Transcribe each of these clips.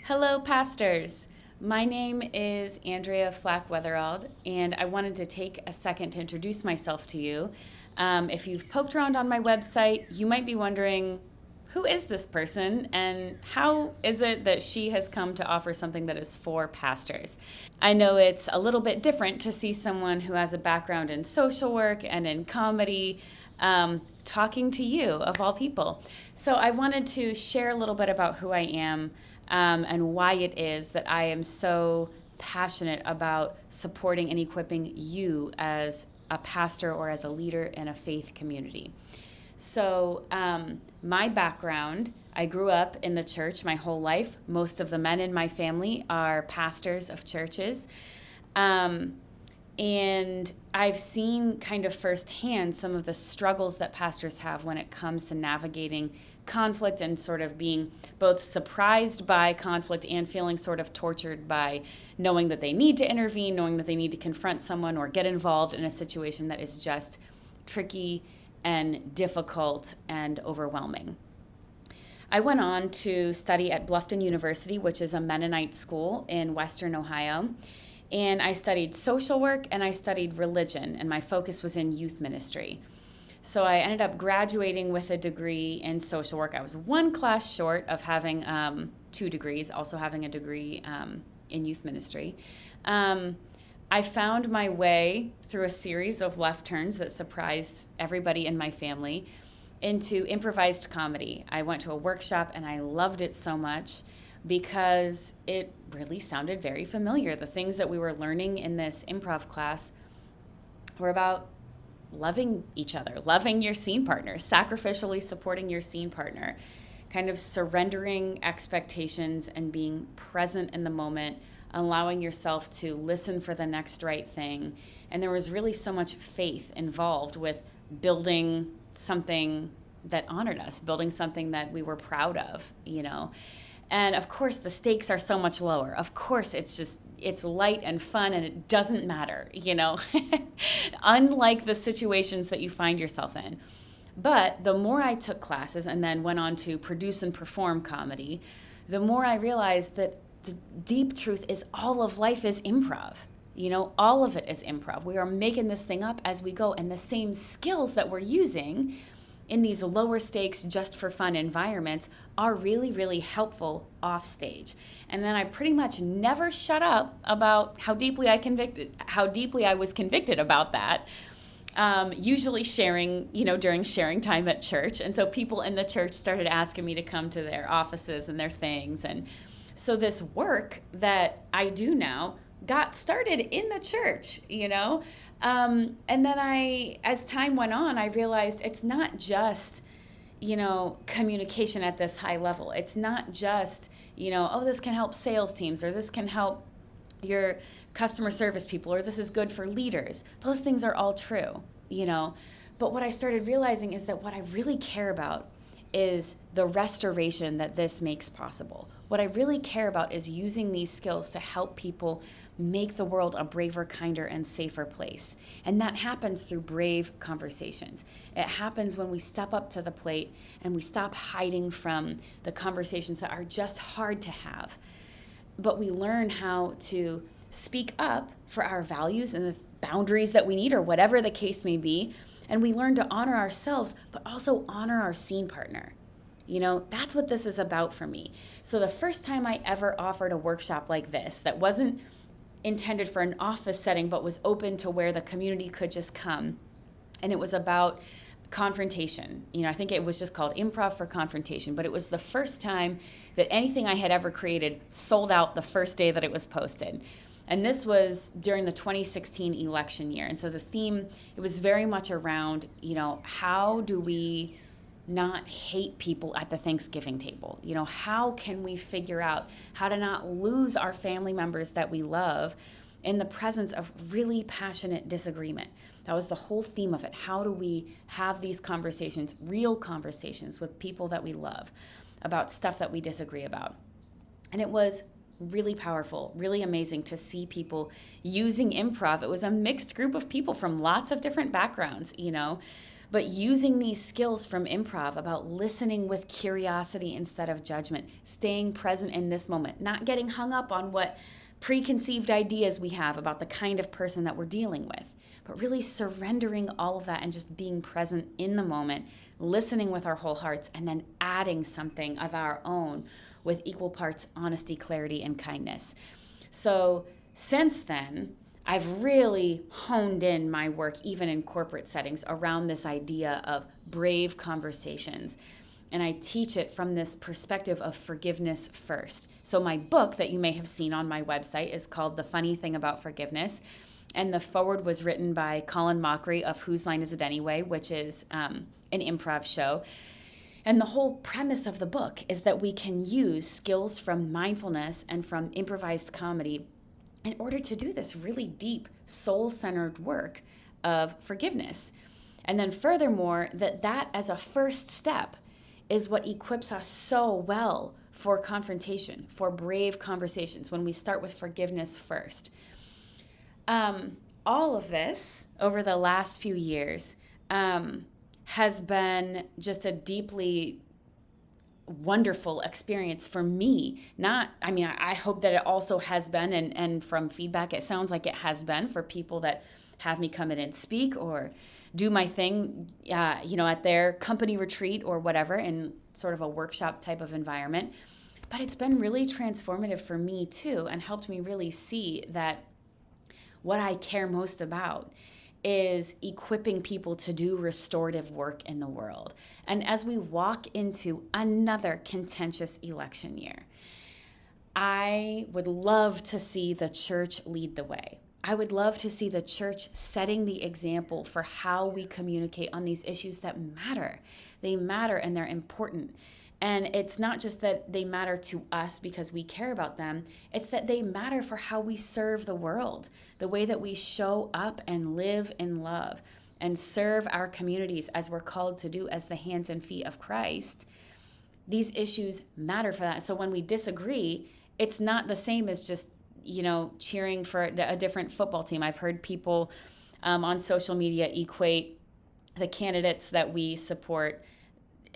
Hello, pastors. My name is Andrea Flack-Wetherald, and I wanted to take a second to introduce myself to you. If you've poked around on my website, you might be wondering, who is this person and how is it that she has come to offer something that is for pastors? I know it's a little bit different to see someone who has a background in social work and in comedy talking to you, of all people. So I wanted to share a little bit about who I am and why it is that I am so passionate about supporting and equipping you as a pastor or as a leader in a faith community. So, my background, I grew up in the church my whole life. Most of the men in my family are pastors of churches. And I've seen kind of firsthand some of the struggles that pastors have when it comes to navigating conflict and sort of being both surprised by conflict and feeling sort of tortured by knowing that they need to intervene, knowing that they need to confront someone or get involved in a situation that is just tricky and difficult and overwhelming. I went on to study at Bluffton University, which is a Mennonite school in Western Ohio. And I studied social work and I studied religion, and my focus was in youth ministry. So I ended up graduating with a degree in social work. I was one class short of having 2 degrees, also having a degree in youth ministry. I found my way through a series of left turns that surprised everybody in my family into improvised comedy. I went to a workshop and I loved it so much because it really sounded very familiar. The things that we were learning in this improv class were about loving each other, loving your scene partner, sacrificially supporting your scene partner, kind of surrendering expectations and being present in the moment, allowing yourself to listen for the next right thing. And there was really so much faith involved with building something that honored us, building something that we were proud of, you know. And of course, the stakes are so much lower. Of course, it's light and fun and it doesn't matter, you know, unlike the situations that you find yourself in. But the more I took classes and then went on to produce and perform comedy, the more I realized that the deep truth is all of life is improv. You know, all of it is improv. We are making this thing up as we go, and the same skills that we're using in these lower stakes, just for fun environments are really, really helpful off stage. And then I pretty much never shut up about how deeply I was convicted about that. Usually sharing, you know, during sharing time at church. And so people in the church started asking me to come to their offices and their things. And so this work that I do now got started in the church, you know. And then as time went on, I realized it's not just, you know, communication at this high level. It's not just, you know, oh, this can help sales teams, or this can help your customer service people, or this is good for leaders. Those things are all true, you know. But what I started realizing is that what I really care about is the restoration that this makes possible. What I really care about is using these skills to help people make the world a braver, kinder, and safer place. And that happens through brave conversations. It happens when we step up to the plate and we stop hiding from the conversations that are just hard to have. But we learn how to speak up for our values and the boundaries that we need, or whatever the case may be. And we learn to honor ourselves, but also honor our scene partner. You know, that's what this is about for me. So the first time I ever offered a workshop like this, that wasn't intended for an office setting, but was open to where the community could just come. And it was about confrontation. You know, I think it was just called Improv for Confrontation, but it was the first time that anything I had ever created sold out the first day that it was posted. And this was during the 2016 election year. And so the theme, it was very much around, you know, how do we not hate people at the Thanksgiving table? You know, how can we figure out how to not lose our family members that we love in the presence of really passionate disagreement? That was the whole theme of it. How do we have these conversations, real conversations with people that we love about stuff that we disagree about? And it was really powerful, really amazing to see people using improv. It was a mixed group of people from lots of different backgrounds, you know. But using these skills from improv about listening with curiosity instead of judgment, staying present in this moment, not getting hung up on what preconceived ideas we have about the kind of person that we're dealing with, but really surrendering all of that and just being present in the moment, listening with our whole hearts, and then adding something of our own with equal parts honesty, clarity, and kindness. So since then, I've really honed in my work, even in corporate settings, around this idea of brave conversations. And I teach it from this perspective of forgiveness first. So my book that you may have seen on my website is called The Funny Thing About Forgiveness. And the foreword was written by Colin Mockery of Whose Line Is It Anyway, which is an improv show. And the whole premise of the book is that we can use skills from mindfulness and from improvised comedy in order to do this really deep, soul-centered work of forgiveness. And then furthermore, that as a first step is what equips us so well for confrontation, for brave conversations, when we start with forgiveness first. All of this over the last few years has been just a deeply wonderful experience for me. I hope that it also has been, and from feedback, it sounds like it has been for people that have me come in and speak or do my thing, at their company retreat or whatever in sort of a workshop type of environment. But it's been really transformative for me too, and helped me really see that what I care most about is equipping people to do restorative work in the world. And as we walk into another contentious election year, I would love to see the church lead the way. I would love to see the church setting the example for how we communicate on these issues that matter. They matter and they're important. And it's not just that they matter to us because we care about them, it's that they matter for how we serve the world, the way that we show up and live in love and serve our communities as we're called to do as the hands and feet of Christ. These issues matter for that. So when we disagree, it's not the same as just, cheering for a different football team. I've heard people on social media equate the candidates that we support.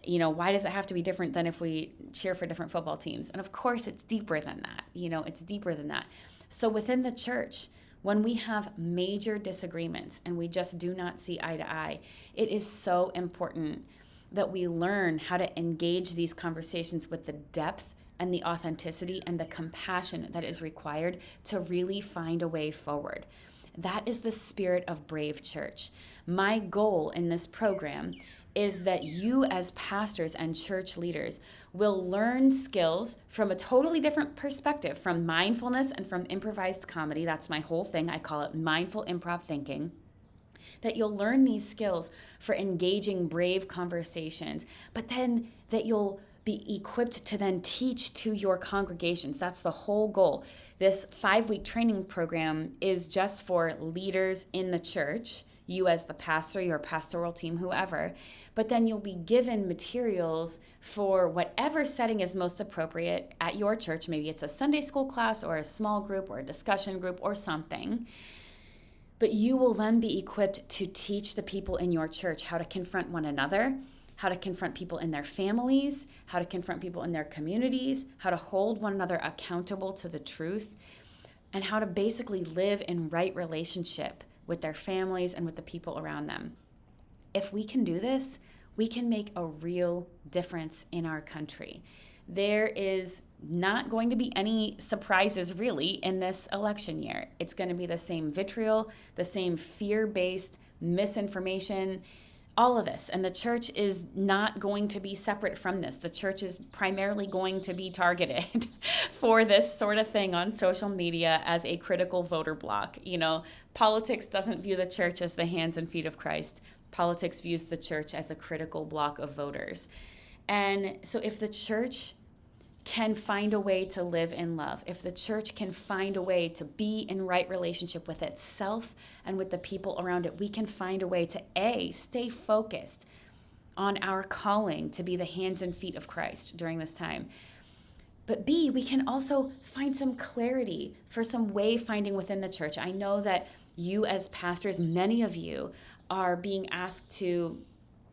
Why does it have to be different than if we cheer for different football teams? And of course, it's deeper than that. It's deeper than that. So within the church, when we have major disagreements and we just do not see eye to eye, it is so important that we learn how to engage these conversations with the depth and the authenticity and the compassion that is required to really find a way forward. That is the spirit of Brave Church. My goal in this program is that you as pastors and church leaders will learn skills from a totally different perspective, from mindfulness and from improvised comedy. That's my whole thing. I call it Mindful Improv Thinking. That you'll learn these skills for engaging brave conversations, but then that you'll be equipped to then teach to your congregations. That's the whole goal. This 5-week training program is just for leaders in the church, you as the pastor, your pastoral team, whoever, but then you'll be given materials for whatever setting is most appropriate at your church. Maybe it's a Sunday school class or a small group or a discussion group or something. But you will then be equipped to teach the people in your church how to confront one another, how to confront people in their families, how to confront people in their communities, how to hold one another accountable to the truth, and how to basically live in right relationship with their families and with the people around them. If we can do this, we can make a real difference in our country. There is not going to be any surprises really in this election year. It's going to be the same vitriol, the same fear-based misinformation, all of this. And the church is not going to be separate from this. The church is primarily going to be targeted for this sort of thing on social media as a critical voter bloc. Politics doesn't view the church as the hands and feet of Christ. Politics views the church as a critical bloc of voters. And so if the church can find a way to live in love, if the church can find a way to be in right relationship with itself and with the people around it, we can find a way to A, stay focused on our calling to be the hands and feet of Christ during this time. But B, we can also find some clarity for some way finding within the church. I know that you as pastors, many of you are being asked to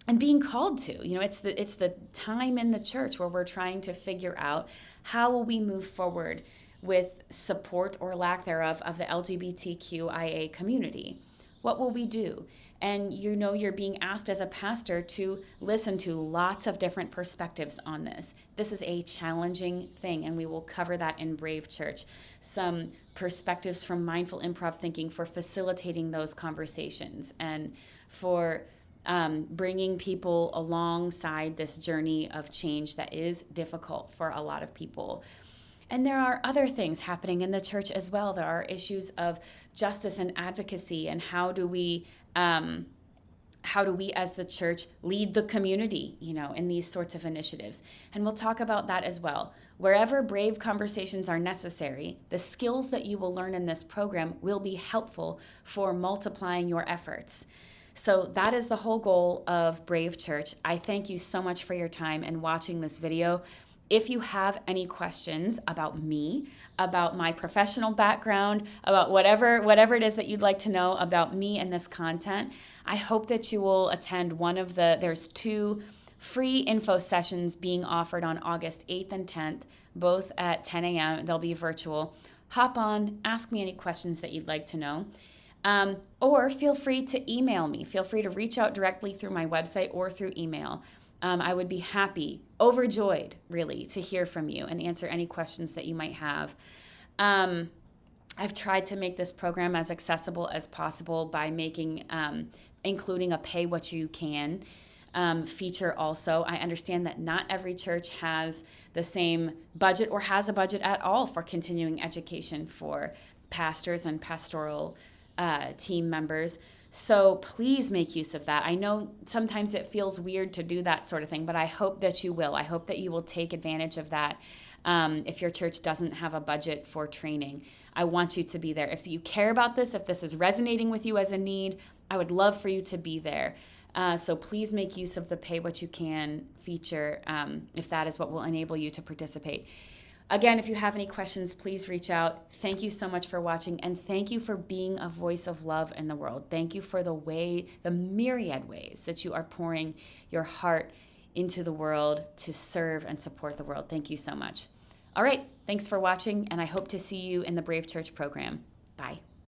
and being called to. It's the time in the church where we're trying to figure out how will we move forward with support or lack thereof of the LGBTQIA community. What will we do? And you're being asked as a pastor to listen to lots of different perspectives on this. This is a challenging thing, and we will cover that in Brave Church. Some perspectives from Mindful Improv Thinking for facilitating those conversations and for bringing people alongside this journey of change that is difficult for a lot of people. And there are other things happening in the church as well. There are issues of justice and advocacy, and how do we as the church lead the community, in these sorts of initiatives. And we'll talk about that as well. Wherever brave conversations are necessary, the skills that you will learn in this program will be helpful for multiplying your efforts. So that is the whole goal of Brave Church. I thank you so much for your time and watching this video. If you have any questions about me, about my professional background, about whatever it is that you'd like to know about me and this content, I hope that you will attend there's 2 free info sessions being offered on August 8th and 10th, both at 10 a.m. They'll be virtual. Hop on, ask me any questions that you'd like to know. Or feel free to email me. Feel free to reach out directly through my website or through email. I would be happy, overjoyed, really, to hear from you and answer any questions that you might have. I've tried to make this program as accessible as possible by including a pay what you can feature also. I understand that not every church has the same budget or has a budget at all for continuing education for pastors and pastoral team members. So please make use of that. I know sometimes it feels weird to do that sort of thing, but I hope that you will. I hope that you will take advantage of that if your church doesn't have a budget for training. I want you to be there. If you care about this, if this is resonating with you as a need, I would love for you to be there. So please make use of the pay what you can feature if that is what will enable you to participate. Again, if you have any questions, please reach out. Thank you so much for watching, and thank you for being a voice of love in the world. Thank you for the myriad ways that you are pouring your heart into the world to serve and support the world. Thank you so much. All right, thanks for watching, and I hope to see you in the Brave Church program. Bye.